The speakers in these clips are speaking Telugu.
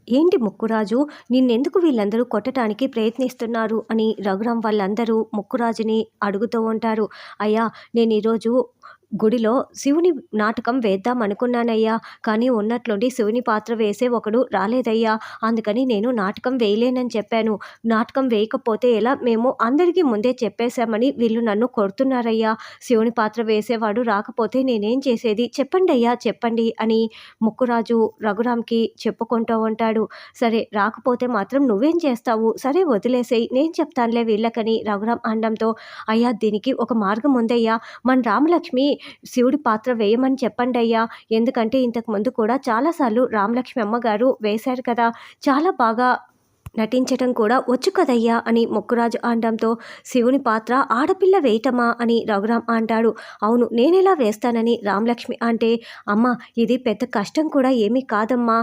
ఏంటి ముక్కురాజు, నిన్నెందుకు వీళ్ళందరూ కొట్టటానికి ప్రయత్నిస్తున్నారు అని రఘురాం వాళ్ళందరూ ముక్కురాజుని అడుగుతూ ఉంటారు. అయ్యా, నేను ఈరోజు గుడిలో శివుని నాటకం వేద్దాం అనుకున్నానయ్యా, కానీ ఉన్నట్లుండి శివుని పాత్ర వేసే ఒకడు రాలేదయ్యా, అందుకని నేను నాటకం వేయలేనని చెప్పాను. నాటకం వేయకపోతే ఎలా, మేము అందరికీ ముందే చెప్పేశామని వీళ్ళు నన్ను కొడుతున్నారయ్యా. శివుని పాత్ర వేసేవాడు రాకపోతే నేనేం చేసేది, చెప్పండి అయ్యా చెప్పండి అని ముక్కురాజు రఘురాంకి చెప్పుకుంటూ ఉంటాడు. సరే, రాకపోతే మాత్రం నువ్వేం చేస్తావు, సరే వదిలేసేయి, నేను చెప్తానులే వీళ్ళకని రఘురాం అనడంతో, అయ్యా దీనికి ఒక మార్గం ఉందయ్యా, మన రామలక్ష్మి శివుడి పాత్ర వేయమని చెప్పండి అయ్యా, ఎందుకంటే ఇంతకుముందు కూడా చాలాసార్లు రామలక్ష్మి అమ్మగారు వేశారు కదా, చాలా బాగా నటించటం కూడా వచ్చు కదయ్యా అని ముక్కురాజు అనడంతో, శివుని పాత్ర ఆడపిల్ల వేయటమా అని రఘురాం అంటాడు. అవును, నేనెలా వేస్తానని రామలక్ష్మి అంటే, అమ్మ ఇది పెద్ద కష్టం కూడా ఏమీ కాదమ్మా,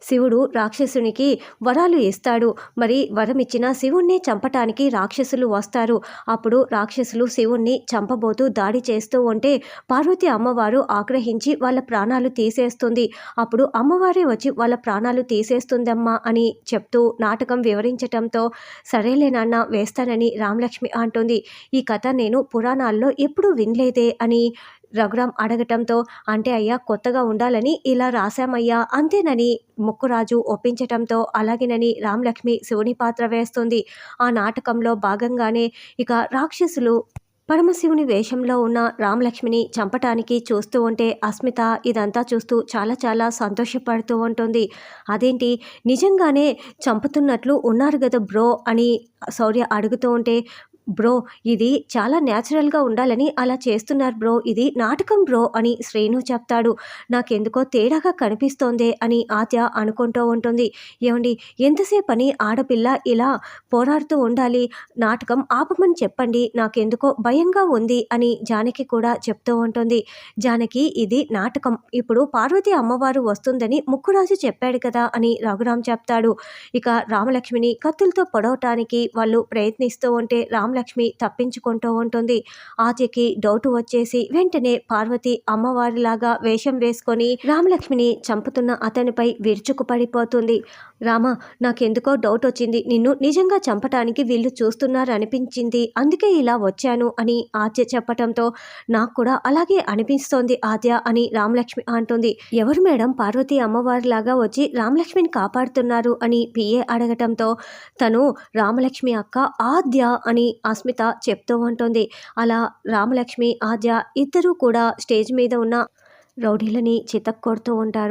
శివుడు రాక్షసునికి వరాలు ఇస్తాడు, మరి వరం ఇచ్చిన శివుణ్ణి చంపటానికి రాక్షసులు వస్తారు. అప్పుడు రాక్షసులు శివుణ్ణి చంపబోతూ దాడి చేస్తూ ఉంటే పార్వతి అమ్మవారు ఆగ్రహించి వాళ్ళ ప్రాణాలు తీసేస్తుంది. అప్పుడు అమ్మవారే వచ్చి వాళ్ళ ప్రాణాలు తీసేస్తుందమ్మా అని చెప్తూ నాటకం వివరించటంతో, సరేలే నాన్న వేస్తానని రామలక్ష్మి అంటుంది. ఈ కథ నేను పురాణాల్లో ఎప్పుడూ వినలేదే అని రఘురాం అడగటంతో, అంటే అయ్యా కొత్తగా ఉండాలని ఇలా రాశామయ్యా అంతేనని ముక్కురాజు ఒప్పించటంతో, అలాగేనని రామలక్ష్మి శివుని పాత్ర వేస్తుంది. ఆ నాటకంలో భాగంగానే ఇక రాక్షసులు పరమశివుని వేషంలో ఉన్న రామలక్ష్మిని చంపటానికి చూస్తూ ఉంటే అస్మిత ఇదంతా చూస్తూ చాలా చాలా సంతోషపడుతూ ఉంటుంది. అదేంటి, నిజంగానే చంపుతున్నట్లు ఉన్నారు కదా బ్రో అని శౌర్య అడుగుతూ ఉంటే, బ్రో ఇది చాలా న్యాచురల్గా ఉండాలని అలా చేస్తున్నారు బ్రో, ఇది నాటకం బ్రో అని శ్రీను చెప్తాడు. నాకెందుకో తేడాగా కనిపిస్తోందే అని ఆద్య అనుకుంటూ ఉంటుంది. ఏమండి, ఎంతసేపు అని ఆడపిల్ల ఇలా పోరాడుతూ ఉండాలి, నాటకం ఆపమని చెప్పండి, నాకెందుకో భయంగా ఉంది అని జానకి కూడా చెప్తూ ఉంటుంది. జానకి ఇది నాటకం, ఇప్పుడు పార్వతి అమ్మవారు వస్తుందని ముక్కురాజు చెప్పాడు కదా అని రఘురాం చెప్తాడు. ఇక రామలక్ష్మిని కత్తులతో పొడవటానికి వాళ్ళు ప్రయత్నిస్తూ ఉంటే రామలక్ష్మి తప్పించుకుంటూ ఉంటుంది. ఆద్యకి డౌట్ వచ్చేసి వెంటనే పార్వతి అమ్మవారిలాగా వేషం వేసుకొని రామలక్ష్మిని చంపుతున్న అతనిపై విరుచుకు పడిపోతుంది. రామ, నాకెందుకో డౌట్ వచ్చింది, నిన్ను నిజంగా చంపటానికి వీళ్ళు చూస్తున్నారు అనిపించింది, అందుకే ఇలా వచ్చాను అని ఆద్య చెప్పటంతో, నాకు కూడా అలాగే అనిపిస్తోంది ఆద్య అని రామలక్ష్మి అంటుంది. ఎవరు మేడం పార్వతి అమ్మవారిలాగా వచ్చి రామలక్ష్మిని కాపాడుతున్నారు అని పిఏ అడగటంతో, తను రామలక్ష్మి అక్క ఆద్య అని అస్మిత చెప్తూ ఉంటుంది. అలా రామలక్ష్మి ఆద్య ఇద్దరూ కూడా స్టేజ్ మీద ఉన్న రౌడీలని చితక్కొడుతూ ఉంటారు.